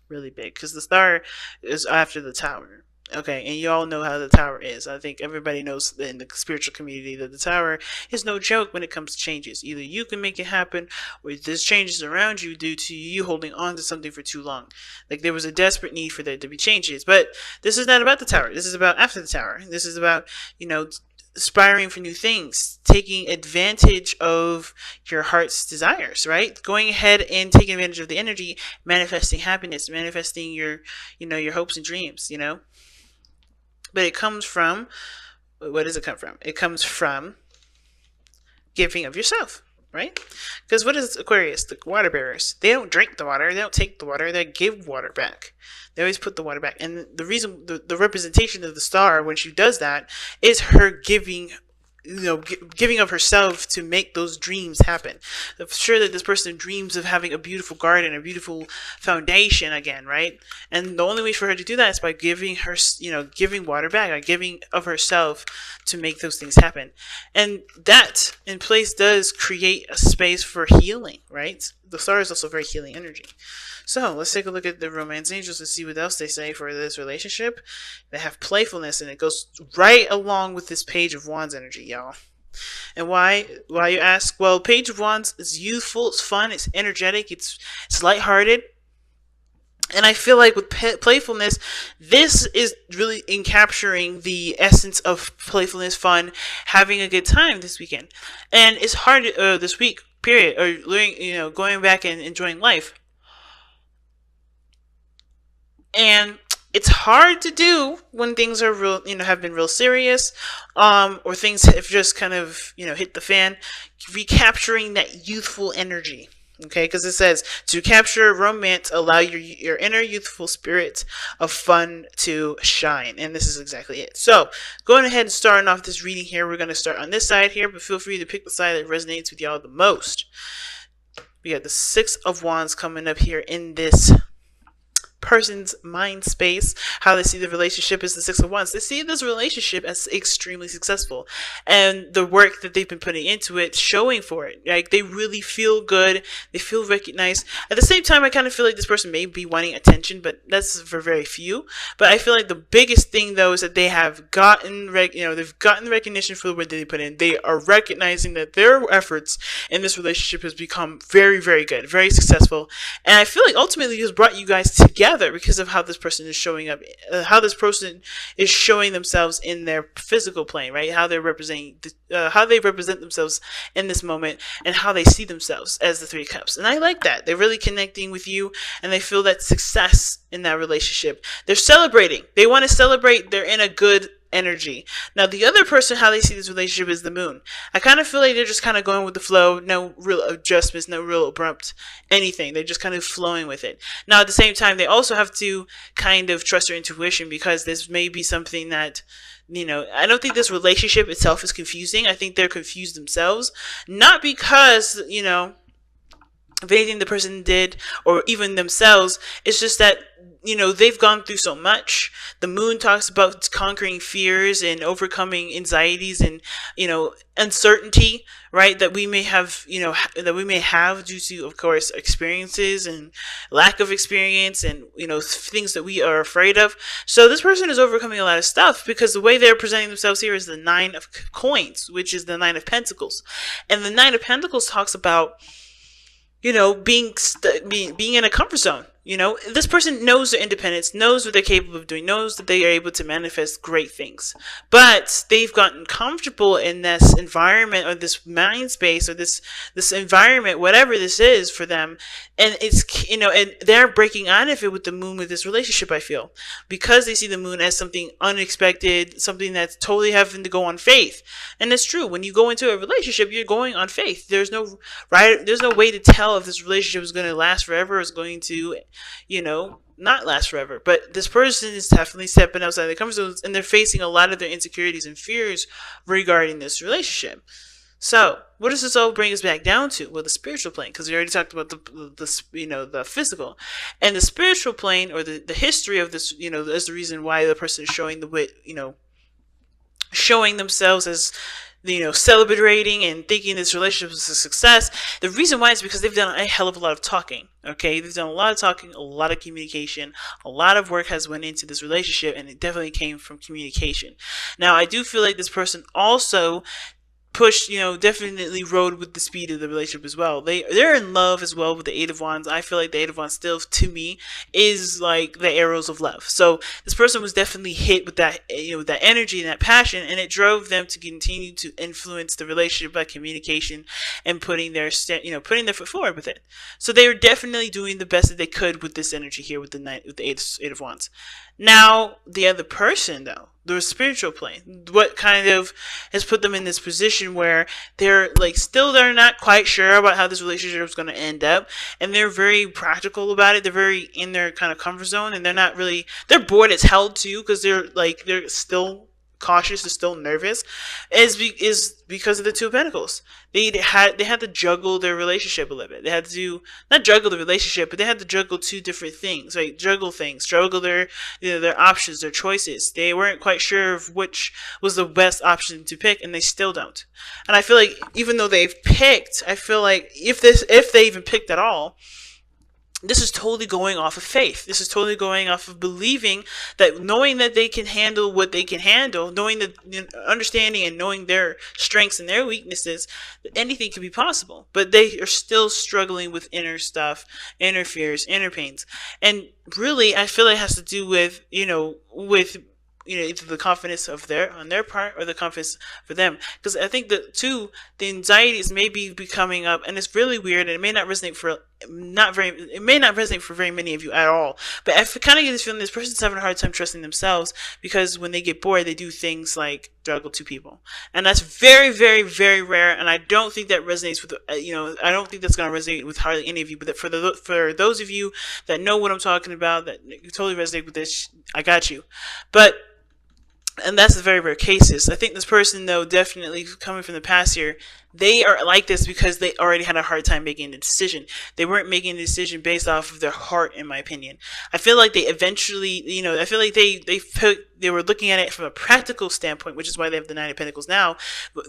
really big, because the star is after the tower. Okay, and you all know how the tower is. I think everybody knows in the spiritual community that the tower is no joke when it comes to changes. Either you can make it happen, or there's changes around you due to you holding on to something for too long. Like there was a desperate need for there to be changes. But this is not about the tower. This is about after the tower. This is about, aspiring for new things, taking advantage of your heart's desires, right? Going ahead and taking advantage of the energy, manifesting happiness, manifesting your hopes and dreams. But it comes from, what does it come from? It comes from giving of yourself, right? Because what is Aquarius? The water bearers. They don't drink the water. They don't take the water. They give water back. They always put the water back. And the reason, the representation of the star when she does that is her giving, giving of herself to make those dreams happen. I'm sure that this person dreams of having a beautiful garden, a beautiful foundation again, right? And the only way for her to do that is by giving her, giving water back, like giving of herself to make those things happen. And that in place does create a space for healing, right? The star is also very healing energy. So let's take a look at the romance angels and see what else they say for this relationship. They have playfulness, and it goes right along with this Page of Wands energy, y'all. And why you ask? Well, Page of Wands is youthful, it's fun, it's energetic, it's lighthearted. And I feel like with playfulness, this is really capturing the essence of playfulness, fun, having a good time this weekend. And it's hard this week, period, or going back and enjoying life. And it's hard to do when things are real, have been real serious, or things have just kind of, hit the fan. Recapturing that youthful energy. Okay, because it says to capture romance, allow your inner youthful spirit of fun to shine. And this is exactly it. So, going ahead and starting off this reading here, we're going to start on this side here, but feel free to pick the side that resonates with y'all the most. We got the Six of Wands coming up here in this person's mind space. How they see the relationship is the Six of Wands. They see this relationship as extremely successful, and the work that they've been putting into it showing for it. Like they really feel good, they feel recognized. At the same time, I kind of feel like this person may be wanting attention, but that's for very few. But I feel like the biggest thing though is that they have gotten they've gotten the recognition for the work that they put in. They are recognizing that their efforts in this relationship has become very, very good, very successful. And I feel like ultimately this brought you guys together because of how this person is showing up, how this person is showing themselves in their physical plane, right? How they're representing, how they represent themselves in this moment, and how they see themselves as the Three of Cups. And I like that. They're really connecting with you, and they feel that success in that relationship. They're celebrating. They want to celebrate. They're in a good energy. Now, the other person, how they see this relationship is the moon. I kind of feel like they're just kind of going with the flow, no real adjustments, no real abrupt anything. They're just kind of flowing with it. Now, at the same time, they also have to kind of trust their intuition, because this may be something that, I don't think this relationship itself is confusing. I think they're confused themselves. Not because, of anything the person did or even themselves. It's just that, they've gone through so much. The moon talks about conquering fears and overcoming anxieties and, uncertainty, right? That we may have, due to, of course, experiences and lack of experience and, things that we are afraid of. So this person is overcoming a lot of stuff, because the way they're presenting themselves here is the Nine of Coins, which is the Nine of Pentacles. And the Nine of Pentacles talks about, being in a comfort zone. This person knows their independence, knows what they're capable of doing, knows that they are able to manifest great things. But they've gotten comfortable in this environment, or this mind space, or this environment, whatever this is for them. And it's, and they're breaking out of it with the moon with this relationship, I feel. Because they see the moon as something unexpected, something that's totally having to go on faith. And it's true. When you go into a relationship, you're going on faith. There's no way to tell if this relationship is going to last forever, or is going to, not last forever. But this person is definitely stepping outside their comfort zones, and they're facing a lot of their insecurities and fears regarding this relationship. So, what does this all bring us back down to? Well, the spiritual plane, because we already talked about the physical, and the spiritual plane, or the history of this, is the reason why the person is showing showing themselves as celebrating and thinking this relationship is a success. The reason why is because they've done a hell of a lot of talking. Okay, they've done a lot of talking, a lot of communication, a lot of work has went into this relationship, and it definitely came from communication. Now, I do feel like this person also pushed, definitely rode with the speed of the relationship as well. They're in love as well with the Eight of Wands. I feel like the Eight of Wands still, to me, is like the arrows of love. So this person was definitely hit with that, with that energy and that passion, and it drove them to continue to influence the relationship by communication and putting their foot forward with it. So they were definitely doing the best that they could with this energy here with the Eight of Wands. Now, the other person, though, the spiritual plane, what kind of has put them in this position where they're not quite sure about how this relationship is going to end up, and they're very practical about it. They're very in their kind of comfort zone, and they're bored as hell too, because they're still cautious, they're still nervous, is because of the Two of Pentacles. They had to juggle their relationship a little bit. They had to not juggle the relationship, but they had to juggle two different things, right? Juggle their their options, their choices. They weren't quite sure of which was the best option to pick, and they still don't. And I feel like even though they've picked, I feel like if they even picked at all, this is totally going off of faith. This is totally going off of believing that, knowing that they can handle what they can handle, knowing that, understanding and knowing their strengths and their weaknesses, that anything can be possible. But they are still struggling with inner stuff, inner fears, inner pains. And really, I feel it has to do with, either the confidence on their part, or the confidence for them. Because I think the anxieties may be coming up, and it's really weird, and it may not resonate for very many of you at all. But I kind of get this feeling this person's having a hard time trusting themselves, because when they get bored, they do things like juggle two people, and that's very, very, very rare. And I don't think that resonates with I don't think that's going to resonate with hardly any of you. But for those of you that know what I'm talking about, that you totally resonate with this, I got you. And that's the very rare cases. I think this person, though, definitely coming from the past here, they are like this because they already had a hard time making a decision. They weren't making a decision based off of their heart, in my opinion. I feel like they eventually, I feel like they were looking at it from a practical standpoint, which is why they have the Nine of Pentacles now.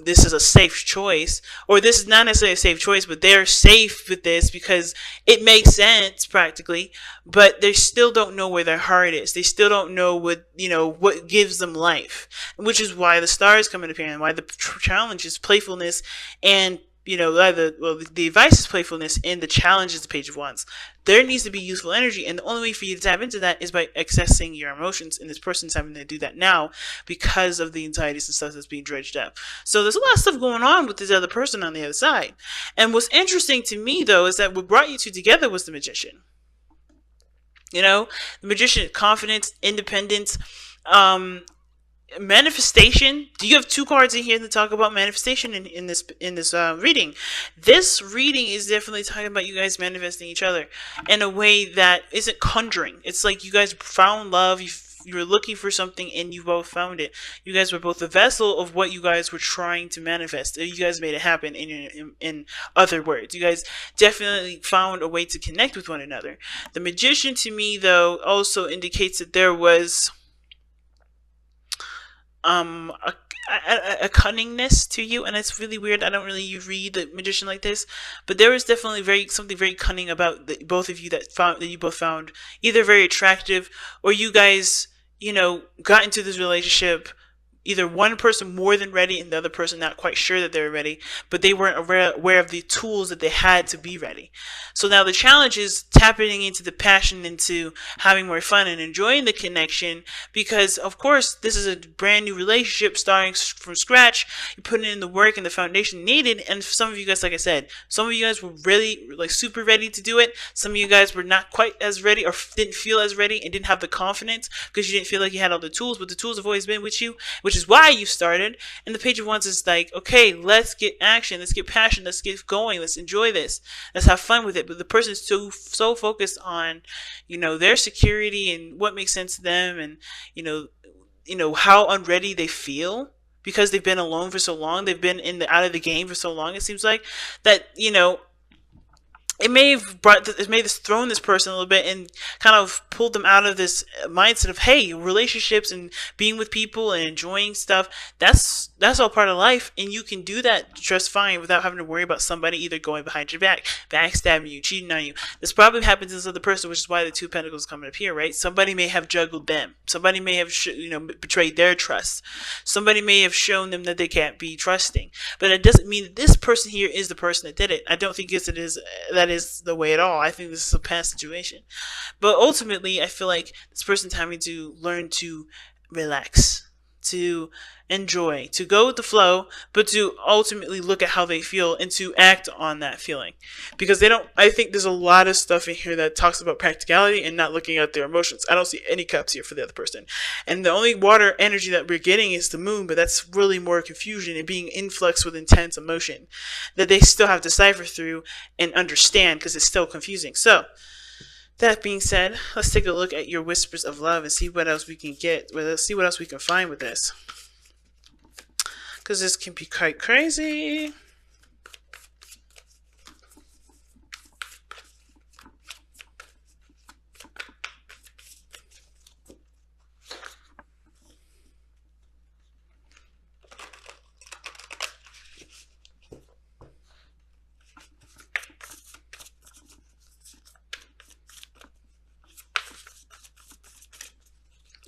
This is a safe choice, or this is not necessarily a safe choice, but they're safe with this because it makes sense practically, but they still don't know where their heart is. They still don't know what gives them life, which is why the stars come into play, and why the challenge is playfulness. And the advice is playfulness, and the challenge is the Page of Wands. There needs to be useful energy, and the only way for you to tap into that is by accessing your emotions, and this person's having to do that now because of the anxieties and stuff that's being dredged up. So there's a lot of stuff going on with this other person on the other side. And what's interesting to me, though, is that what brought you two together was the Magician. The Magician, confidence, independence, manifestation. Do you have two cards in here to talk about manifestation in this reading? This reading is definitely talking about you guys manifesting each other in a way that isn't conjuring. It's like you guys found love, you were looking for something, and you both found it. You guys were both the vessel of what you guys were trying to manifest. You guys made it happen. In other words, you guys definitely found a way to connect with one another. The Magician, to me, though, also indicates that there was a cunningness to you, and it's really weird. I don't really read the Magician like this, but there was definitely something very cunning about both of you that you both found either very attractive, or you guys got into this relationship, either one person more than ready and the other person not quite sure that they were ready, but they weren't aware of the tools that they had to be ready. So now the challenge is tapping into the passion, into having more fun and enjoying the connection, because of course this is a brand new relationship starting from scratch. You're putting in the work and the foundation needed, and for some of you guys, like I said, some of you guys were really super ready to do it. Some of you guys were not quite as ready, or didn't feel as ready, and didn't have the confidence because you didn't feel like you had all the tools, but the tools have always been with you, which is why you started. And the Page of Wands is like, okay, let's get action, let's get passion, let's get going, let's enjoy this, let's have fun with it. But the person is so focused on their security and what makes sense to them, and how unready they feel because they've been alone for so long, they've been out of the game for so long, it seems like, that it may have thrown this person a little bit and kind of pulled them out of this mindset of, hey, relationships and being with people and enjoying stuff, that's that's all part of life, and you can do that just fine without having to worry about somebody either going behind your back, backstabbing you, cheating on you. This probably happens to this other person, which is why the two pentacles coming up here, right? Somebody may have juggled them. Somebody may have betrayed their trust. Somebody may have shown them that they can't be trusting. But it doesn't mean that this person here is the person that did it. I don't think that is the way at all. I think this is a past situation. But ultimately, I feel like this person's having to learn to relax, to enjoy, to go with the flow, but to ultimately look at how they feel and to act on that feeling. Because I think there's a lot of stuff in here that talks about practicality and not looking at their emotions. I don't see any cups here for the other person. And the only water energy that we're getting is the moon, but that's really more confusion and being influx with intense emotion that they still have to cipher through and understand, because it's still confusing. So, that being said, let's take a look at your whispers of love and see what else we can get. Let's see what else we can find with this, because this can be quite crazy.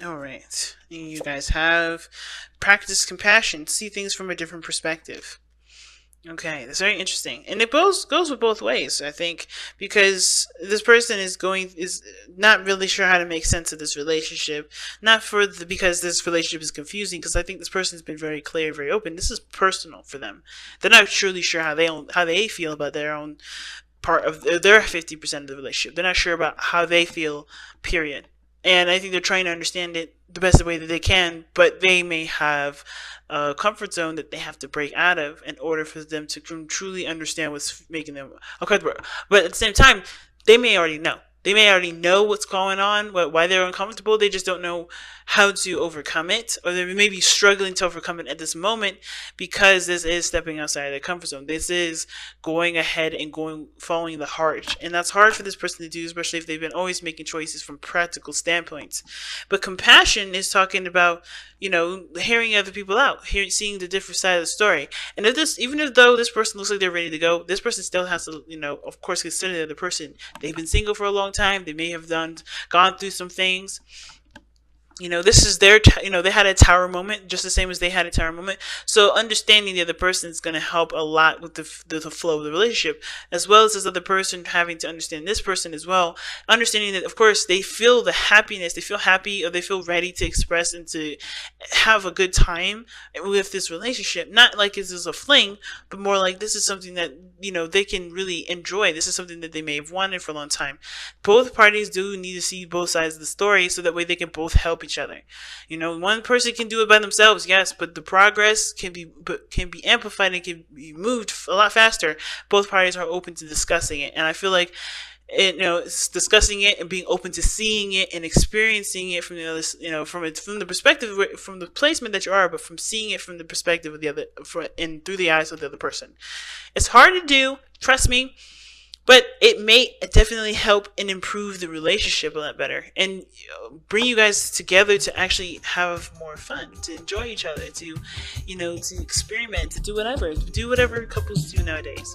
Alright, you guys have practice compassion, see things from a different perspective. Okay, that's very interesting. And it goes with both ways, I think, because this person is not really sure how to make sense of this relationship. Because this relationship is confusing, because I think this person's been very clear, very open. This is personal for them. They're not truly sure how they feel about their own part of their 50% of the relationship. They're not sure about how they feel, period. And I think they're trying to understand it the best way that they can, but they may have a comfort zone that they have to break out of in order for them to truly understand what's making them uncomfortable. But at the same time, they may already know. They may already know what's going on, why they're uncomfortable. They just don't know how to overcome it, or they may be struggling to overcome it at this moment, because this is stepping outside of their comfort zone. This is going ahead and following the heart, and that's hard for this person to do, especially if they've been always making choices from practical standpoints. But compassion is talking about, hearing other people out, seeing the different side of the story. And even though this person looks like they're ready to go, this person still has to, of course, consider the other person. They've been single for a long time. They may have gone through some things. This is their, they had a tower moment just the same as they had a tower moment. So understanding the other person is going to help a lot with the flow of the relationship, as well as this other person having to understand this person as well. Understanding that, of course, they feel the happiness, they feel happy, or they feel ready to express and to have a good time with this relationship. Not like this is a fling, but more like this is something that, they can really enjoy. This is something that they may have wanted for a long time. Both parties do need to see both sides of the story, so that way they can both help each other. One person can do it by themselves, yes, but the progress can be amplified and can be moved a lot faster. Both parties are open to discussing it, and I feel like it's discussing it and being open to seeing it and experiencing it from the other, from the perspective, from the placement that you are, but from seeing it from the perspective of the other, and through the eyes of the other person. It's hard to do, trust me. But it may definitely help and improve the relationship a lot better, and bring you guys together to actually have more fun, to enjoy each other, to experiment, to do whatever couples do nowadays.